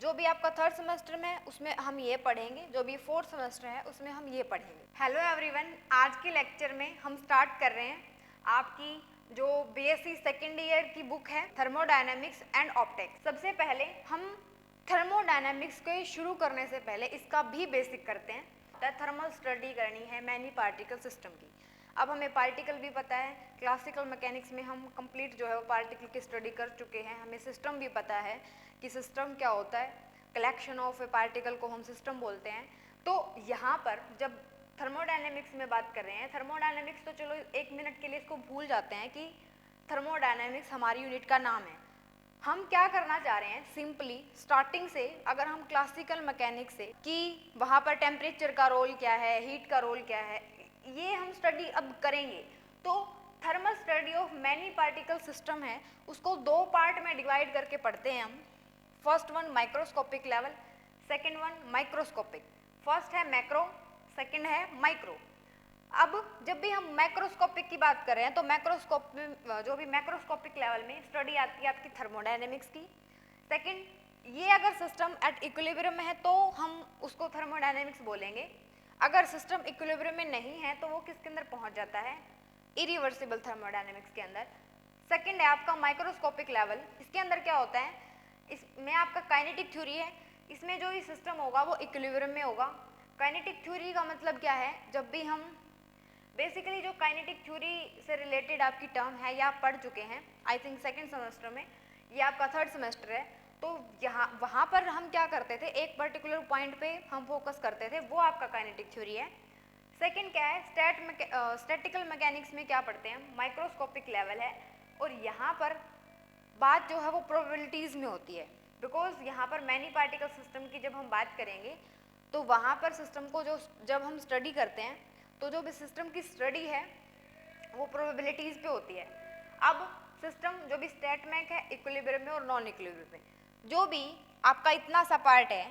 जो भी आपका थर्ड सेमेस्टर में है उसमें हम ये पढ़ेंगे, जो भी फोर्थ सेमेस्टर है उसमें हम ये पढ़ेंगे। हेलो एवरीवन, आज के लेक्चर में हम स्टार्ट कर रहे हैं आपकी जो बीएससी सेकेंड ईयर की बुक है थर्मोडायनेमिक्स एंड ऑप्टिक्स। सबसे पहले हम थर्मोडायनेमिक्स के शुरू करने से पहले इसका भी बेसिक करते हैं। थर्मल स्टडी करनी है मैनी पार्टिकल सिस्टम की। अब हमें पार्टिकल भी पता है, क्लासिकल मैकेनिक्स में हम कंप्लीट जो है वो पार्टिकल की स्टडी कर चुके हैं। हमें सिस्टम भी पता है कि सिस्टम क्या होता है, कलेक्शन ऑफ ए पार्टिकल को हम सिस्टम बोलते हैं। तो यहाँ पर जब थर्मोडायनेमिक्स में बात कर रहे हैं, थर्मोडायनेमिक्स तो चलो एक मिनट के लिए इसको भूल जाते हैं कि थर्मोडायनेमिक्स हमारी यूनिट का नाम है। हम क्या करना चाह रहे हैं, सिंपली स्टार्टिंग से अगर हम क्लासिकल मैकेनिक्स से कि वहाँ पर टेम्परेचर का रोल क्या है, हीट का रोल क्या है, ये हम स्टडी अब करेंगे। तो thermal study of many particle system है, उसको दो पार्ट में डिवाइड करके पढ़ते हैं हम। First one microscopic level, second one microscopic. First है मैक्रो, सेकेंड है माइक्रो। अब जब भी हम मैक्रोस्कोपिक की बात कर रहे हैं तो जो भी मैक्रोस्कोपिक लेवल में स्टडी आती है आपकी थर्मोडायनेमिक्स की। सेकंड, ये अगर सिस्टम एट इक्विलिब्रियम में है तो हम उसको थर्मोडायनेमिक्स बोलेंगे। अगर सिस्टम इक्विलिब्रियम में नहीं है तो वो किसके अंदर पहुंच जाता है, इरिवर्सिबल थर्मोडायनेमिक्स के अंदर। सेकंड है आपका माइक्रोस्कोपिक लेवल। इसके अंदर क्या होता है, इसमें आपका काइनेटिक थ्योरी है। इसमें जो ये सिस्टम होगा वो इक्विलिब्रियम में होगा। काइनेटिक थ्योरी का मतलब क्या है, जब भी हम बेसिकली जो काइनेटिक थ्योरी से रिलेटेड आपकी टर्म है या आप पढ़ चुके हैं आई थिंक सेकेंड सेमेस्टर में, ये आपका थर्ड सेमेस्टर है। तो यहाँ वहाँ पर हम क्या करते थे, एक पर्टिकुलर पॉइंट पे हम फोकस करते थे, वो आपका काइनेटिक थ्योरी है। सेकंड क्या है, स्टैटिकल मैकेनिक्स में क्या पढ़ते हैं, माइक्रोस्कोपिक लेवल है। और यहाँ पर बात जो है वो प्रोबेबिलिटीज़ में होती है, बिकॉज यहाँ पर मैनी पार्टिकल सिस्टम की जब हम बात करेंगे तो वहाँ पर सिस्टम को जब हम स्टडी करते हैं तो जो भी सिस्टम की स्टडी है वो प्रोबेबिलिटीज़ पे होती है। अब सिस्टम जो भी स्टैटमैक है इक्विलिब्रियम में और नॉन इक्विलिब्रियम में, जो भी आपका इतना सा पार्ट है,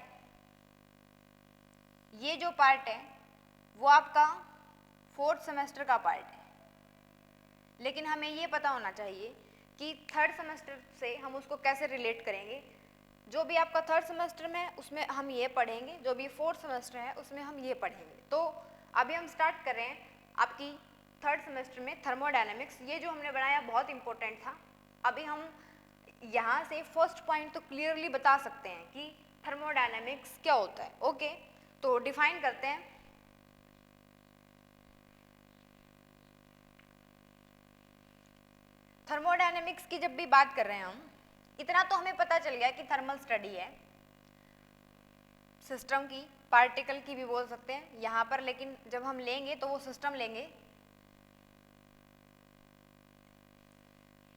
ये जो पार्ट है वो आपका फोर्थ सेमेस्टर का पार्ट है। लेकिन हमें ये पता होना चाहिए कि थर्ड सेमेस्टर से हम उसको कैसे रिलेट करेंगे। जो भी आपका थर्ड सेमेस्टर में है उसमें हम ये पढ़ेंगे, जो भी फोर्थ सेमेस्टर है उसमें हम ये पढ़ेंगे। तो अभी हम स्टार्ट कर रहे हैं आपकी थर्ड सेमेस्टर में थर्मोडायनेमिक्स। ये जो हमने बनाया बहुत इंपॉर्टेंट था। अभी हम यहाँ से फर्स्ट पॉइंट तो क्लियरली बता सकते हैं कि थर्मोडायनेमिक्स क्या होता है। ओके, तो डिफाइन करते हैं। थर्मोडायनेमिक्स की जब भी बात कर रहे हैं हम, इतना तो हमें पता चल गया कि थर्मल स्टडी है सिस्टम की, पार्टिकल की भी बोल सकते हैं यहाँ पर, लेकिन जब हम लेंगे तो वो सिस्टम लेंगे।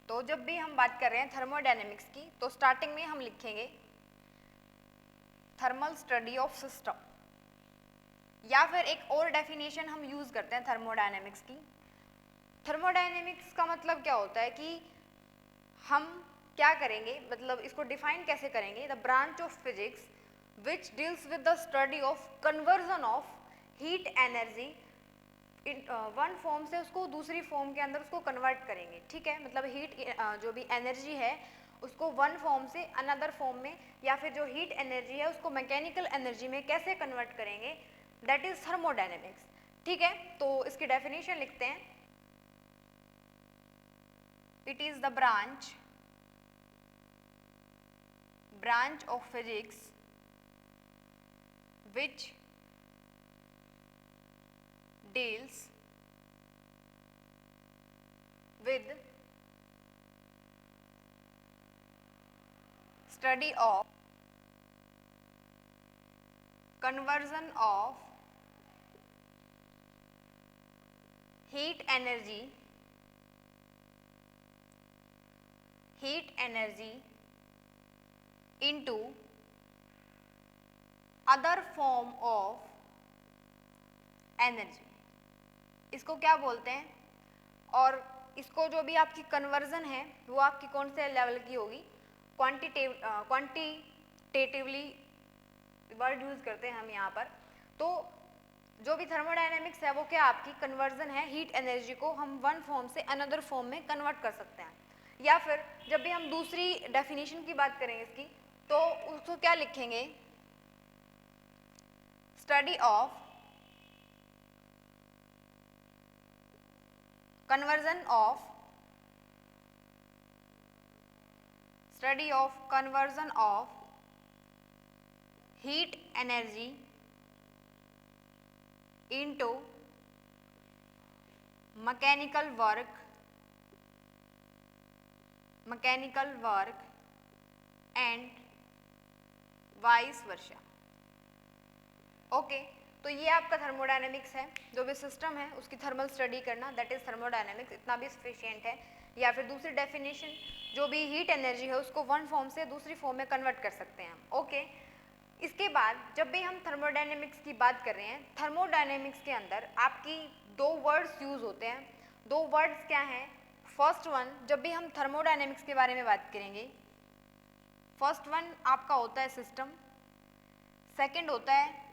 तो जब भी हम बात कर रहे हैं थर्मोडायनेमिक्स की तो स्टार्टिंग में हम लिखेंगे थर्मल स्टडी ऑफ सिस्टम, या फिर एक और डेफिनेशन हम यूज करते हैं थर्मोडायनेमिक्स की। थर्मोडायनेमिक्स का मतलब क्या होता है कि हम क्या करेंगे, मतलब इसको डिफाइन कैसे करेंगे, the branch of physics which deals with the study of conversion of heat energy in one form से उसको दूसरी फॉर्म के अंदर उसको कन्वर्ट करेंगे। ठीक है, मतलब हीट जो भी एनर्जी है उसको वन फॉर्म से अनदर फॉर्म में, या फिर जो हीट एनर्जी है उसको मैकेनिकल एनर्जी में कैसे कन्वर्ट करेंगे, दैट इज थर्मोडायनेमिक्स। ठीक है, तो इसकी डेफिनेशन लिखते हैं। It is the branch of physics which deals with study of conversion of heat energy into other form of energy. इसको क्या बोलते हैं, और इसको जो भी आपकी कन्वर्जन है वो आपकी कौन से लेवल की होगी, क्वांटिटेटिवली वर्ड यूज करते हैं हम यहाँ पर। तो जो भी थर्मोडायनेमिक्स है वो क्या आपकी कन्वर्जन है, हीट एनर्जी को हम वन फॉर्म से अनदर फॉर्म में कन्वर्ट कर सकते हैं। या फिर जब भी हम दूसरी डेफिनेशन की बात करें इसकी, तो उसको क्या लिखेंगे, study of conversion of heat energy into mechanical work and vice versa. Okay, तो ये आपका थर्मोडायनेमिक्स है, जो भी सिस्टम है उसकी थर्मल स्टडी करना, दैट इज थर्मोडायनेमिक्स, इतना भी सफिशिएंट है। या फिर दूसरी डेफिनेशन, जो भी हीट एनर्जी है उसको वन फॉर्म से दूसरी फॉर्म में कन्वर्ट कर सकते हैं हम। ओके, इसके बाद जब भी हम थर्मोडायनेमिक्स की बात कर रहे हैं, थर्मोडायनेमिक्स के अंदर आपकी दो वर्ड्स यूज होते हैं। दो वर्ड्स क्या हैं? फर्स्ट वन, जब भी हम थर्मोडायनेमिक्स के बारे में बात करेंगे, फर्स्ट वन आपका होता है सिस्टम, सेकंड होता है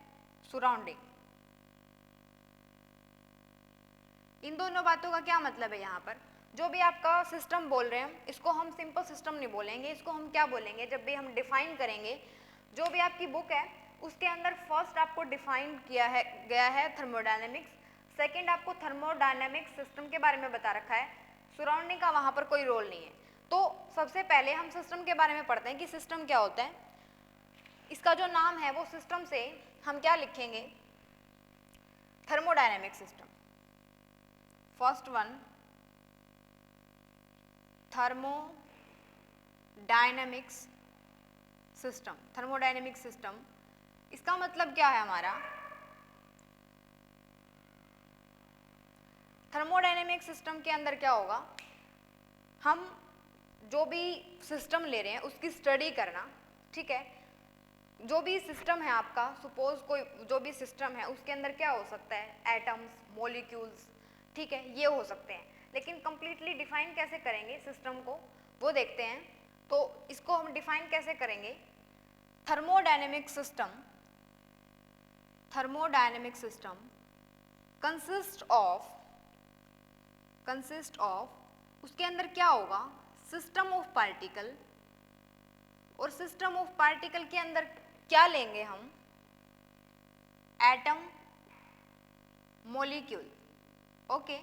सराउंडिंग। इन दोनों बातों का क्या मतलब है? यहाँ पर जो भी आपका सिस्टम बोल रहे हैं, इसको हम सिंपल सिस्टम नहीं बोलेंगे, इसको हम क्या बोलेंगे, जब भी हम डिफाइन करेंगे, जो भी आपकी बुक है उसके अंदर फर्स्ट आपको डिफाइन किया है गया है थर्मोडायनेमिक्स, सेकंड आपको थर्मोडायनेमिक्स सिस्टम के बारे में बता रखा है, सराउंडिंग का वहाँ पर कोई रोल नहीं है। तो सबसे पहले हम सिस्टम के बारे में पढ़ते हैं कि सिस्टम क्या होता है। इसका जो नाम है वो सिस्टम से हम क्या लिखेंगे, thermodynamic system. First one, thermodynamics system. Thermodynamic system, इसका मतलब क्या है हमारा? थर्मोडायनेमिक सिस्टम के अंदर क्या होगा, हम जो भी सिस्टम ले रहे हैं उसकी स्टडी करना, ठीक है। जो भी सिस्टम है आपका, सपोज कोई जो भी सिस्टम है उसके अंदर क्या हो सकता है, एटम्स, मॉलिक्यूल्स, ठीक है, ये हो सकते हैं। लेकिन कंप्लीटली डिफाइन कैसे करेंगे सिस्टम को, वो देखते हैं। तो इसको हम डिफाइन कैसे करेंगे, थर्मोडायनेमिक सिस्टम कंसिस्ट ऑफ उसके अंदर क्या होगा, सिस्टम ऑफ पार्टिकल, और सिस्टम ऑफ पार्टिकल के अंदर क्या लेंगे हम, एटम, मॉलिक्यूल। ओके,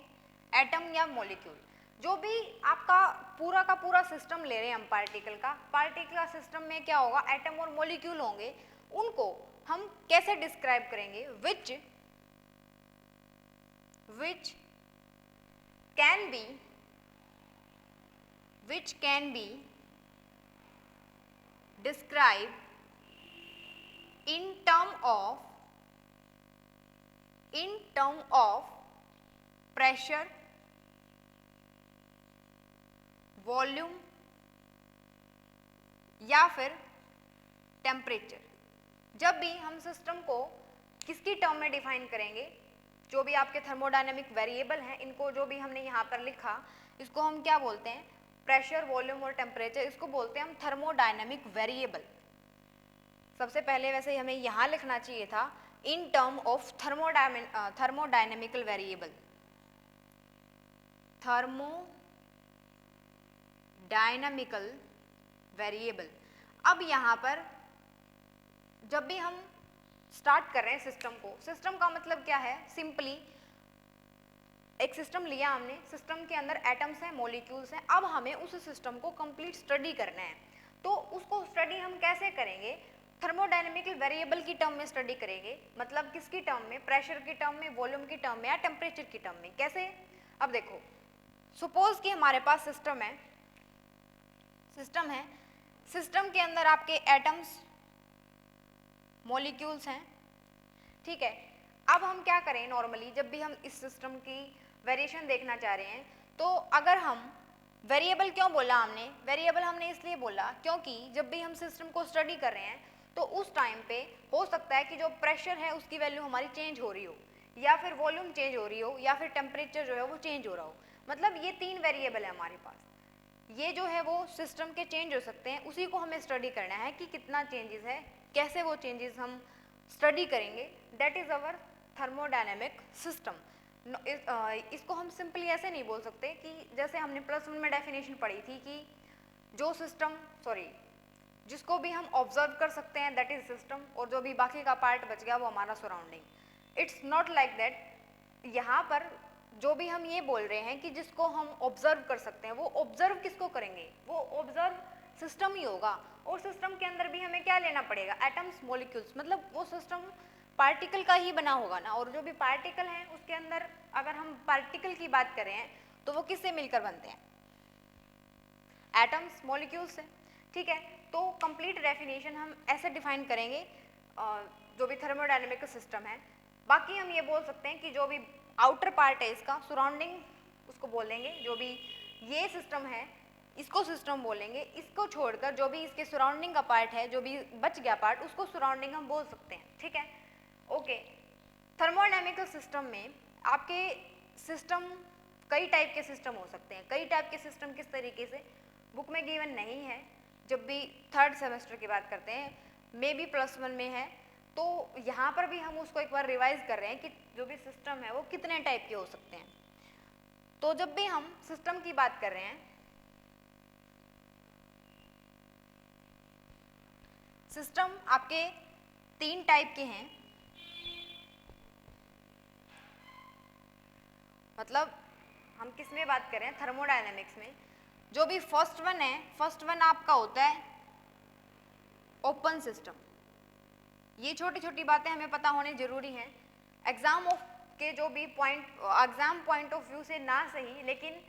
एटम या मॉलिक्यूल, जो भी आपका पूरा का पूरा सिस्टम ले रहे हैं हम पार्टिकल का सिस्टम में क्या होगा, एटम और मॉलिक्यूल होंगे। उनको हम कैसे डिस्क्राइब करेंगे, which can be described in term of pressure, volume या फिर टेम्परेचर। जब भी हम सिस्टम को किसकी टर्म में डिफाइन करेंगे, जो भी आपके थर्मोडायनेमिक वेरिएबल हैं, इनको जो भी हमने यहाँ पर लिखा, इसको हम क्या बोलते हैं, प्रेशर, वॉल्यूम और टेम्परेचर, इसको बोलते हैं हम थर्मोडायनेमिक वेरिएबल। सबसे पहले वैसे हमें यहाँ लिखना चाहिए था in term of thermodynamical variable, thermodynamical variable. अब यहाँ पर जब भी हम स्टार्ट कर रहे हैं सिस्टम को, सिस्टम का मतलब क्या है, सिंपली एक सिस्टम लिया हमने, सिस्टम के अंदर एटम्स हैं, मॉलिक्यूल्स हैं, अब हमें उस सिस्टम को कंप्लीट स्टडी करना है। तो उसको स्टडी हम कैसे करेंगे, थर्मोडायनेमिकल वेरिएबल की टर्म में स्टडी करेंगे। मतलब किसकी टर्म में, प्रेशर की टर्म में, वॉल्यूम की टर्म में या टेम्परेचर की टर्म में। कैसे, अब देखो, सपोज कि हमारे पास सिस्टम है, सिस्टम के अंदर आपके एटम्स, मॉलिक्यूल्स हैं, ठीक है। अब हम क्या करें, नॉर्मली जब भी हम इस सिस्टम की वेरिएशन देखना चाह रहे हैं, तो अगर हम वेरिएबल, क्यों बोला हमने वेरिएबल, हमने इसलिए बोला क्योंकि जब भी हम सिस्टम को स्टडी कर रहे हैं तो उस टाइम पे हो सकता है कि जो प्रेशर है उसकी वैल्यू हमारी चेंज हो रही हो, या फिर वॉल्यूम चेंज हो रही हो, या फिर टेम्परेचर जो है वो चेंज हो रहा हो। मतलब ये तीन वेरिएबल है हमारे पास, ये जो है वो सिस्टम के चेंज हो सकते हैं, उसी को हमें स्टडी करना है कि कितना चेंजेस है, कैसे वो चेंजेस हम स्टडी करेंगे। That is our thermodynamic system. इसको हम सिंपली ऐसे नहीं बोल सकते कि जैसे हमने +1 में डेफिनेशन पढ़ी थी कि जो सिस्टम, जिसको भी हम ऑब्जर्व कर सकते हैं दैट इज सिस्टम, और जो भी बाकी का पार्ट बच गया वो हमारा surrounding. It's not like that. यहाँ पर जो भी हम ये बोल रहे हैं कि जिसको हम ऑब्जर्व कर सकते हैं, वो ऑब्जर्व किसको करेंगे, वो ऑब्जर्व सिस्टम ही होगा। और सिस्टम के अंदर भी हमें क्या लेना पड़ेगा, एटम्स, मॉलिक्यूल्स, मतलब वो सिस्टम पार्टिकल का ही बना होगा ना। और जो भी पार्टिकल हैं उसके अंदर अगर हम पार्टिकल की बात करें तो वो किससे मिलकर बनते हैं, एटम्स, मॉलिक्यूल्स से। ठीक है, तो कंप्लीट डेफिनेशन हम ऐसे डिफाइन करेंगे जो भी थर्मोडायनेमिक सिस्टम है। बाकी हम ये बोल सकते हैं कि जो भी आउटर पार्ट है इसका, सराउंडिंग उसको बोलेंगे, जो भी ये सिस्टम है इसको सिस्टम बोलेंगे। इसको छोड़कर जो भी इसके सराउंडिंग का पार्ट है, जो भी बच गया पार्ट, उसको सराउंडिंग हम बोल सकते हैं। ठीक है, ओके। थर्मोडायनेमिकल सिस्टम में आपके सिस्टम कई टाइप के सिस्टम हो सकते हैं। कई टाइप के सिस्टम किस तरीके से, बुक में गिवन नहीं है, जब भी थर्ड सेमेस्टर की बात करते हैं, मे बी +1 में है, तो यहाँ पर भी हम उसको एक बार रिवाइज कर रहे हैं कि जो भी सिस्टम है वो कितने टाइप के हो सकते हैं। तो जब भी हम सिस्टम की बात कर रहे हैं, सिस्टम आपके 3 टाइप के हैं। मतलब हम किस में बात कर रहे हैं, थर्मोडायनेमिक्स में। जो भी फर्स्ट वन है, फर्स्ट वन आपका होता है ओपन सिस्टम। ये छोटी छोटी बातें हमें पता होनी जरूरी हैं। एग्जाम के जो भी एग्जाम पॉइंट ऑफ व्यू से ना सही, लेकिन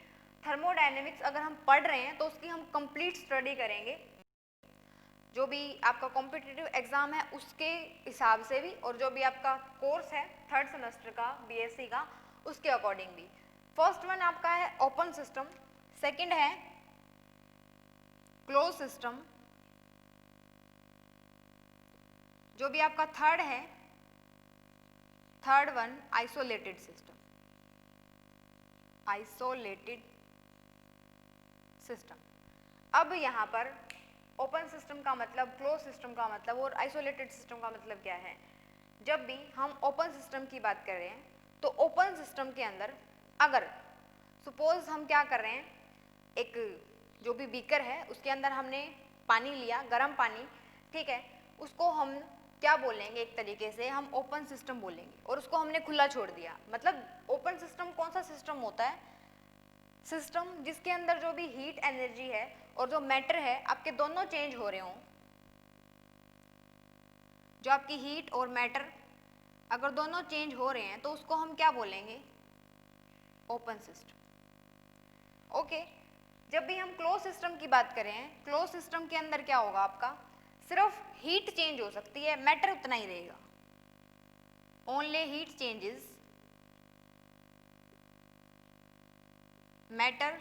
थर्मोडायनेमिक्स अगर हम पढ़ रहे हैं तो उसकी हम कंप्लीट स्टडी करेंगे, जो भी आपका कॉम्पिटिटिव एग्जाम है उसके हिसाब से भी, और जो भी आपका कोर्स है थर्ड सेमेस्टर का बीएससी का उसके अकॉर्डिंग भी। फर्स्ट वन आपका है ओपन सिस्टम, सेकंड है क्लोज सिस्टम, जो भी आपका थर्ड है, third one isolated system, isolated system. अब यहाँ पर ओपन सिस्टम का मतलब, क्लोज सिस्टम का मतलब और आइसोलेटेड सिस्टम का मतलब क्या है। जब भी हम ओपन सिस्टम की बात कर रहे हैं तो ओपन सिस्टम के अंदर अगर सपोज हम क्या कर रहे हैं, एक जो भी बीकर है उसके अंदर हमने पानी लिया, गर्म पानी, ठीक है, उसको हम क्या बोलेंगे, एक तरीके से हम ओपन सिस्टम बोलेंगे, और उसको हमने खुला छोड़ दिया। मतलब ओपन सिस्टम कौन सा सिस्टम होता है, सिस्टम जिसके अंदर जो भी हीट एनर्जी है और जो मैटर है आपके दोनों चेंज हो रहे हों। जो आपकी हीट और मैटर अगर दोनों चेंज हो रहे हैं तो उसको हम क्या बोलेंगे, ओपन सिस्टम। ओके, जब भी हम क्लोज सिस्टम की बात करें, क्लोज सिस्टम के अंदर क्या होगा आपका, सिर्फ हीट चेंज हो सकती है, मैटर उतना ही रहेगा। Only heat changes, matter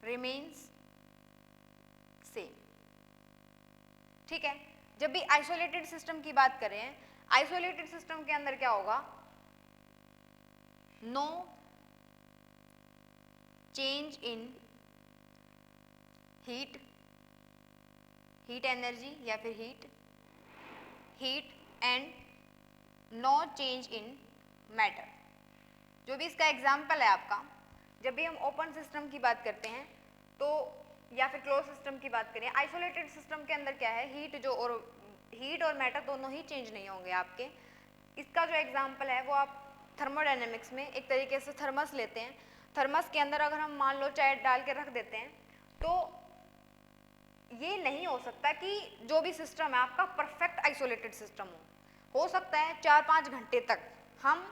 remains same. ठीक है, जब भी आइसोलेटेड सिस्टम की बात करें, आइसोलेटेड सिस्टम के अंदर क्या होगा, no change in heat, heat energy या फिर heat and no change in matter. जो भी इसका एग्जाम्पल है आपका, जब भी हम ओपन सिस्टम की बात करते हैं तो या फिर क्लोज सिस्टम की बात करें, आइसोलेटेड सिस्टम के अंदर क्या है, हीट और मैटर दोनों ही चेंज नहीं होंगे आपके। इसका जो एग्जाम्पल है वो आप थर्मोडायनेमिक्स में एक तरीके से थर्मस लेते हैं। थर्मस के अंदर अगर हम मान लो चाय डाल के रख देते हैं, तो ये नहीं हो सकता कि जो भी सिस्टम है आपका परफेक्ट आइसोलेटेड सिस्टम हो सकता है 4-5 घंटे तक हम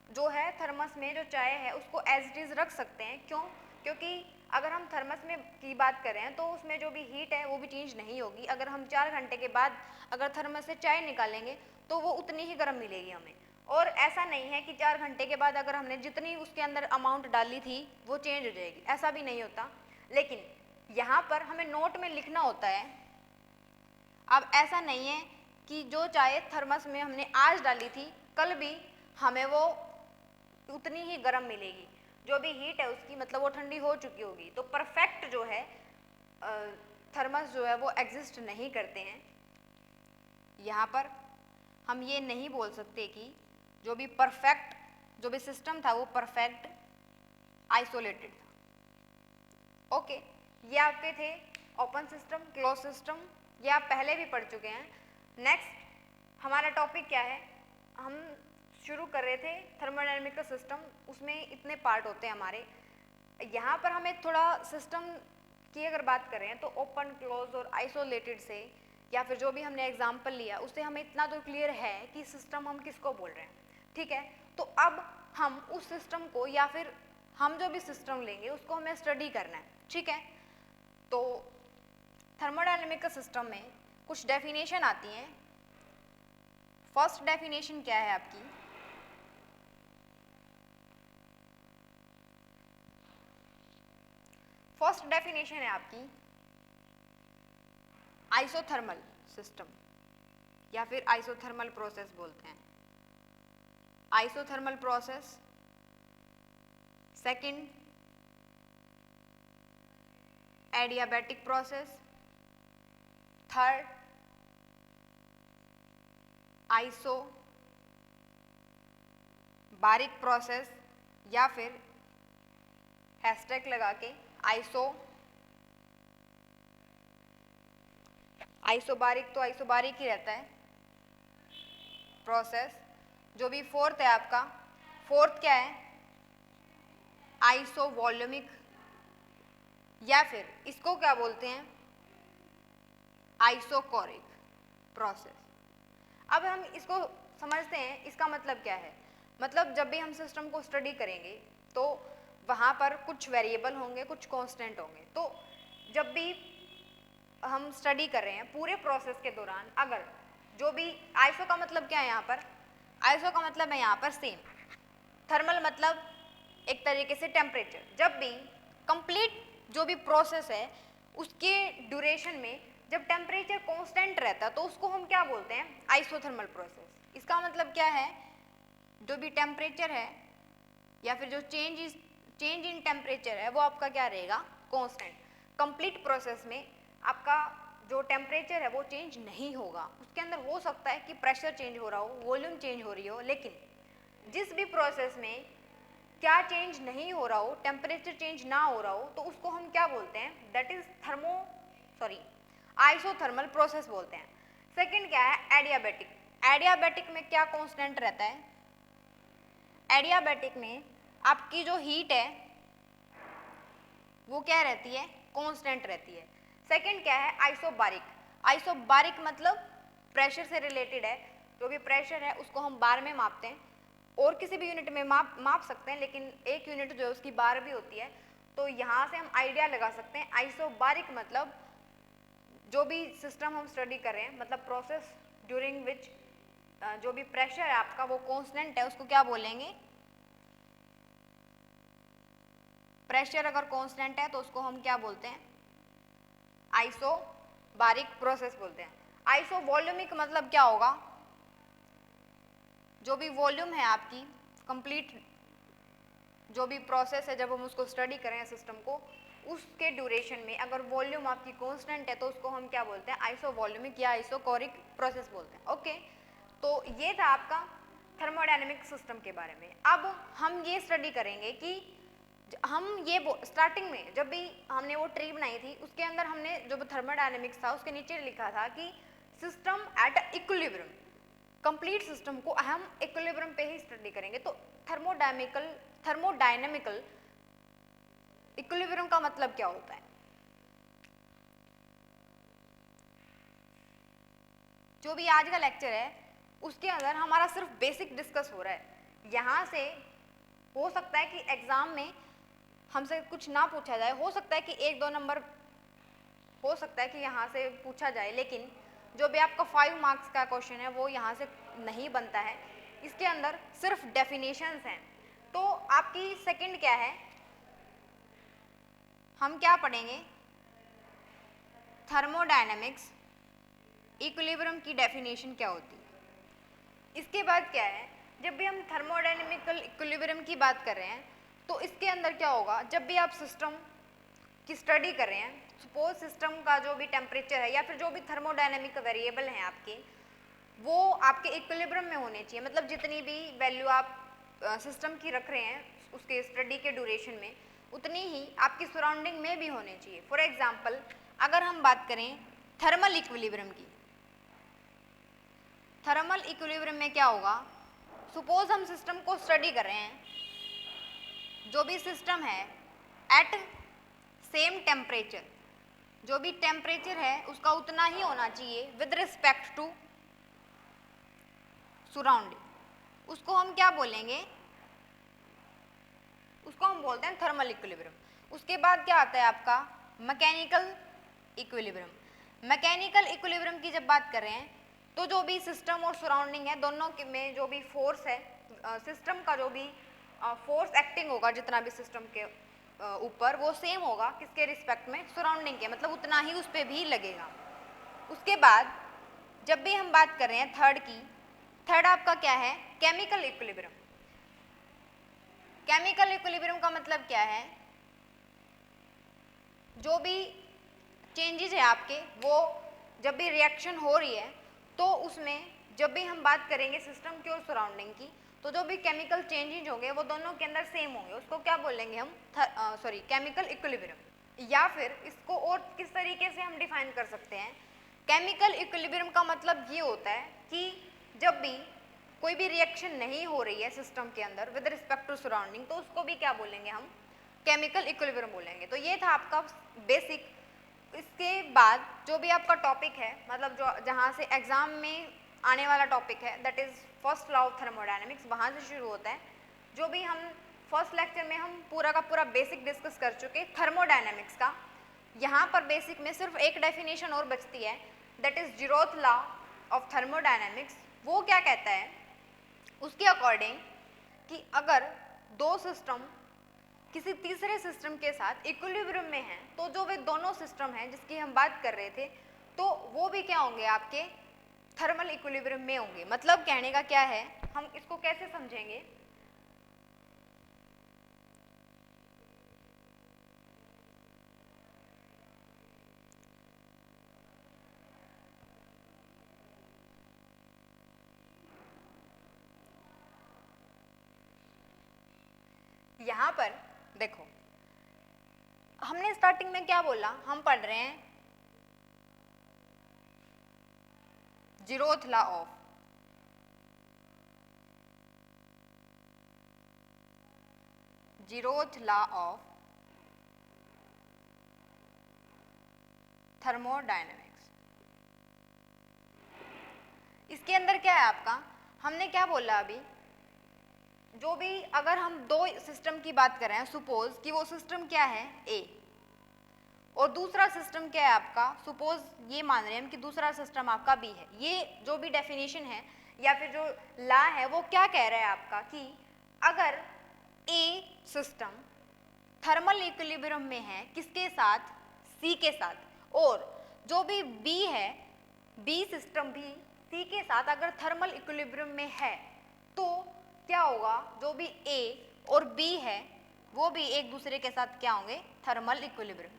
जो है थर्मस में जो चाय है उसको एज इट इज रख सकते हैं। क्यों, क्योंकि अगर हम थर्मस में की बात करें तो उसमें जो भी हीट है वो भी चेंज नहीं होगी। अगर हम 4 घंटे के बाद अगर थर्मस से चाय निकालेंगे तो वो उतनी ही गर्म मिलेगी हमें। और ऐसा नहीं है कि 4 घंटे के बाद अगर हमने जितनी उसके अंदर अमाउंट डाली थी वो चेंज हो जाएगी, ऐसा भी नहीं होता। लेकिन यहाँ पर हमें नोट में लिखना होता है। अब ऐसा नहीं है कि जो चाय थर्मस में हमने आज डाली थी कल भी हमें वो उतनी ही गर्म मिलेगी, जो भी हीट है उसकी मतलब वो ठंडी हो चुकी होगी। तो परफेक्ट जो है थर्मस जो है वो एग्जिस्ट नहीं करते हैं। यहाँ पर हम ये नहीं बोल सकते कि जो भी परफेक्ट जो भी सिस्टम था वो परफेक्ट आइसोलेटेड था। ओके, ये आपके थे ओपन सिस्टम, क्लोज सिस्टम, ये आप पहले भी पढ़ चुके हैं। नेक्स्ट हमारा टॉपिक क्या है, हम शुरू कर रहे थे थर्मोडायनेमिकल सिस्टम, उसमें इतने पार्ट होते हैं हमारे। यहाँ पर हमें थोड़ा सिस्टम की अगर बात करें तो ओपन, क्लोज और आइसोलेटेड से, या फिर जो भी हमने एग्जाम्पल लिया उससे हमें इतना तो क्लियर है कि सिस्टम हम किसको बोल रहे हैं, ठीक है। तो अब हम उस सिस्टम को, या फिर हम जो भी सिस्टम लेंगे उसको हमें स्टडी करना है, ठीक है। तो थर्मोडायनेमिकल सिस्टम में कुछ डेफिनेशन आती हैं। फर्स्ट डेफिनेशन क्या है आपकी, फर्स्ट डेफिनेशन है आपकी आइसोथर्मल सिस्टम, या फिर आइसोथर्मल प्रोसेस बोलते हैं, isothermal process. Second adiabatic process. Third isobaric process, या फिर हैशटैग लगा के आइसोबारिक, तो आइसोबारिक ही रहता है प्रोसेस। जो भी फोर्थ है आपका, फोर्थ क्या है, आइसोवॉल्यूमिक, या फिर इसको क्या बोलते हैं, आइसोकोरिक प्रोसेस। अब हम इसको समझते हैं, इसका मतलब क्या है। मतलब जब भी हम सिस्टम को स्टडी करेंगे तो वहाँ पर कुछ वेरिएबल होंगे, कुछ कांस्टेंट होंगे। तो जब भी हम स्टडी कर रहे हैं पूरे प्रोसेस के दौरान, अगर जो भी आइसो का मतलब क्या है यहाँ पर, आइसो का मतलब है यहाँ पर सेम, थर्मल मतलब एक तरीके से टेम्परेचर। जब भी कंप्लीट जो भी प्रोसेस है उसके ड्यूरेशन में जब टेम्परेचर कांस्टेंट रहता है तो उसको हम क्या बोलते हैं, आइसोथर्मल प्रोसेस। इसका मतलब क्या है, जो भी टेम्परेचर है या फिर जो चेंज इन टेम्परेचर है वो आपका क्या रहेगा, कांस्टेंट। कंप्लीट प्रोसेस में आपका जो टेम्परेचर है वो चेंज नहीं होगा, उसके अंदर हो सकता है कि प्रेशर चेंज हो रहा हो, वॉल्यूम चेंज हो रही हो, लेकिन जिस भी प्रोसेस में क्या चेंज नहीं हो रहा हो, टेम्परेचर चेंज ना हो रहा हो, तो उसको हम क्या बोलते हैं, दैट इज आइसोथर्मल प्रोसेस बोलते हैं। सेकंड क्या है, एडियाबैटिक। एडियाबैटिक में क्या कांस्टेंट रहता है, एडियाबैटिक में आपकी जो हीट है वो क्या रहती है, कांस्टेंट रहती है। सेकंड क्या है, आइसोबारिक। आइसोबारिक मतलब प्रेशर से रिलेटेड है, जो भी प्रेशर है उसको हम बार में मापते हैं, और किसी भी यूनिट में माप सकते हैं, लेकिन एक यूनिट जो है उसकी बार भी होती है। तो यहाँ से हम आइडिया लगा सकते हैं, आइसोबारिक मतलब जो भी सिस्टम हम स्टडी कर रहे हैं, मतलब प्रोसेस ड्यूरिंग विच जो भी प्रेशर है आपका वो कांस्टेंट है, उसको क्या बोलेंगे, प्रेशर अगर कांस्टेंट है तो उसको हम क्या बोलते हैं, आइसोबारिक प्रोसेस बोलते हैं। आइसोवॉल्यूमिक मतलब क्या होगा, जो भी वॉल्यूम है आपकी कंप्लीट जो भी प्रोसेस है, जब हम उसको स्टडी करें सिस्टम को, उसके ड्यूरेशन में अगर वॉल्यूम आपकी कांस्टेंट है तो उसको हम क्या बोलते हैं, आइसोवॉल्यूमिक या आइसोकोरिक प्रोसेस बोलते हैं। ओके, तो ये था आपका थर्मोडायनेमिक सिस्टम के बारे में। अब हम ये स्टडी करेंगे कि हम ये स्टार्टिंग में जब भी हमने वो ट्री बनाई थी उसके अंदर हमने जो थर्मोडायनेमिक्स था उसके नीचे लिखा था कि system at equilibrium. Complete system को हम इक्विलिब्रियम पे ही स्टडी करेंगे। तो थर्मोडायनेमिकल इक्विलिब्रियम का मतलब क्या होता है, जो भी आज का लेक्चर है उसके अंदर हमारा सिर्फ बेसिक डिस्कस हो रहा है। यहाँ से हो सकता है कि एग्जाम में हमसे कुछ ना पूछा जाए, हो सकता है कि 1-2 नंबर हो सकता है कि यहाँ से पूछा जाए, लेकिन जो भी आपका 5 मार्क्स का क्वेश्चन है वो यहाँ से नहीं बनता है। इसके अंदर सिर्फ डेफिनेशंस हैं। तो आपकी सेकंड क्या है, हम क्या पढ़ेंगे, थर्मोडायनेमिक्स इक्विलिब्रियम की डेफिनेशन क्या होती है। इसके बाद क्या है, जब भी हम थर्मोडायनेमिकल इक्विलिब्रियम की बात कर रहे हैं तो इसके अंदर क्या होगा, जब भी आप सिस्टम की स्टडी कर रहे हैं, सपोज सिस्टम का जो भी टेम्परेचर है या फिर जो भी थर्मोडायनेमिक वेरिएबल हैं आपके, वो आपके इक्विलिब्रियम में होने चाहिए। मतलब जितनी भी वैल्यू आप सिस्टम की रख रहे हैं उसके स्टडी के ड्यूरेशन में, उतनी ही आपकी सराउंडिंग में भी होनी चाहिए। फॉर एग्जाम्पल अगर हम बात करें थर्मल इक्विलिब्रियम की, थर्मल इक्विलिब्रियम में क्या होगा, सपोज हम सिस्टम को स्टडी कर रहे हैं, जो भी सिस्टम है एट सेम टेम्परेचर, जो भी टेम्परेचर है उसका उतना ही होना चाहिए विद रिस्पेक्ट टू सराउंडिंग, उसको हम क्या बोलेंगे, उसको हम बोलते हैं थर्मल इक्विलिब्रियम। उसके बाद क्या आता है आपका मैकेनिकल इक्विलिब्रियम। मैकेनिकल इक्विलिब्रियम की जब बात कर रहे हैं तो जो भी सिस्टम और सराउंडिंग है दोनों में जो भी फोर्स है, सिस्टम का जो भी फोर्स एक्टिंग होगा जितना भी सिस्टम के ऊपर, वो सेम होगा किसके रिस्पेक्ट में, सराउंडिंग के, मतलब उतना ही उस पर भी लगेगा। उसके बाद जब भी हम बात कर रहे हैं थर्ड की, थर्ड आपका क्या है, केमिकल इक्विलिब्रियम। केमिकल इक्विलिब्रियम का मतलब क्या है, जो भी चेंजेस है आपके, वो जब भी रिएक्शन हो रही है तो उसमें जब भी हम बात करेंगे सिस्टम की और सराउंडिंग की, तो जो भी केमिकल चेंजेस होंगे वो दोनों के अंदर सेम होंगे, उसको क्या बोलेंगे हम, केमिकल इक्विलिब्रियम। या फिर इसको और किस तरीके से हम डिफाइन कर सकते हैं, केमिकल इक्विलिब्रियम का मतलब ये होता है कि जब भी कोई भी रिएक्शन नहीं हो रही है सिस्टम के अंदर विद रिस्पेक्ट टू सराउंडिंग, तो उसको भी क्या बोलेंगे हम, केमिकल इक्विलिब्रियम बोलेंगे। तो ये था आपका बेसिक। इसके बाद जो भी आपका टॉपिक है, मतलब जो जहाँ से एग्जाम में आने वाला टॉपिक है, that is first law of thermodynamics, वहाँ से शुरू होता है। जो भी हम फर्स्ट लेक्चर में हम पूरा का पूरा बेसिक डिस्कस कर चुके थर्मोडायनेमिक्स का। यहाँ पर बेसिक में सिर्फ एक डेफिनेशन और बचती है, that is zeroth law of thermodynamics. वो क्या कहता है, उसके अकॉर्डिंग कि अगर दो सिस्टम किसी तीसरे सिस्टम के साथ इक्विलिब्रियम में हैं, तो जो वे दोनों सिस्टम हैं जिसकी हम बात कर रहे थे, तो वो भी क्या होंगे, आपके थर्मल इक्विलिब्रियम में होंगे। मतलब कहने का क्या है, हम इसको कैसे समझेंगे, यहां पर देखो, हमने स्टार्टिंग में क्या बोला, हम पढ़ रहे हैं जीरोथ लॉ ऑफ थर्मोडायनेमिक्स। इसके अंदर क्या है आपका, हमने क्या बोला अभी, जो भी अगर हम दो सिस्टम की बात कर रहे हैं, सपोज कि वो सिस्टम क्या है ए, और दूसरा सिस्टम क्या है आपका, सपोज ये मान रहे हैं हम कि दूसरा सिस्टम आपका बी है। ये जो भी डेफिनेशन है या फिर जो लॉ है वो क्या कह रहा है आपका, कि अगर ए सिस्टम थर्मल इक्विलिब्रियम में है किसके साथ, सी के साथ, और जो भी बी है, बी सिस्टम भी सी के साथ अगर थर्मल इक्विलिब्रियम में है, तो क्या होगा, जो भी ए और बी है वो भी एक दूसरे के साथ क्या होंगे, थर्मल इक्विलिब्रियम।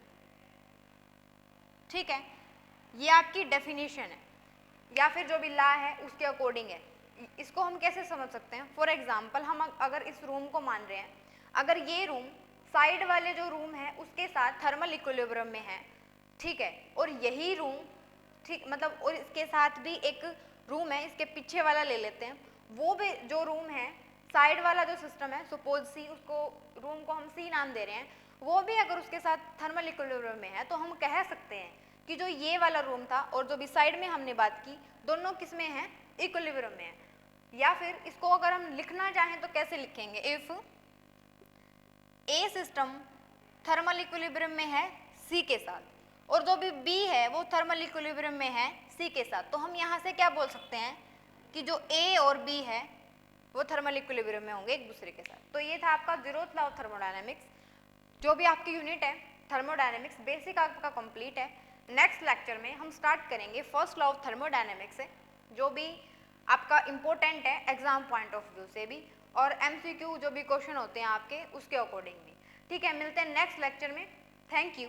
ठीक है, ये आपकी डेफिनेशन है या फिर जो भी लॉ है उसके अकॉर्डिंग है। इसको हम कैसे समझ सकते हैं, फॉर एग्जाम्पल हम अगर इस रूम को मान रहे हैं, अगर ये रूम साइड वाले जो रूम है उसके साथ थर्मल इक्विलिब्रियम में है, ठीक है, और यही रूम, ठीक, मतलब और इसके साथ भी एक रूम है, इसके पीछे वाला ले लेते हैं, वो भी जो रूम है साइड वाला जो सिस्टम है, सपोज सी, उसको रूम को हम सी नाम दे रहे हैं, वो भी अगर उसके साथ थर्मल इक्विलिब्रियम में है, तो हम कह सकते हैं कि जो ये वाला रूम था और जो भी साइड में हमने बात की, दोनों किस में है, इक्विलिब्रियम में है। या फिर इसको अगर हम लिखना चाहें तो कैसे लिखेंगे, if A system thermal equilibrium में है सी के साथ, और जो भी बी है वो थर्मल इक्विलिब्रियम में है सी के साथ, तो हम यहाँ से क्या बोल सकते हैं कि जो ए और बी है वो थर्मल इक्विलिब्रियम में होंगे एक दूसरे के साथ। तो ये था आपका जीरोथ लॉ ऑफ थर्मोडायनेमिक्स। जो भी आपकी यूनिट है थर्मोडायनेमिक्स बेसिक आपका कंप्लीट है। नेक्स्ट लेक्चर में हम स्टार्ट करेंगे फर्स्ट लॉ ऑफ थर्मोडायनेमिक्स से, जो भी आपका इम्पोर्टेंट है एग्जाम पॉइंट ऑफ व्यू से भी, और एमसीक्यू जो भी क्वेश्चन होते हैं आपके उसके अकॉर्डिंग भी। ठीक है, मिलते हैं नेक्स्ट लेक्चर में। Thank you.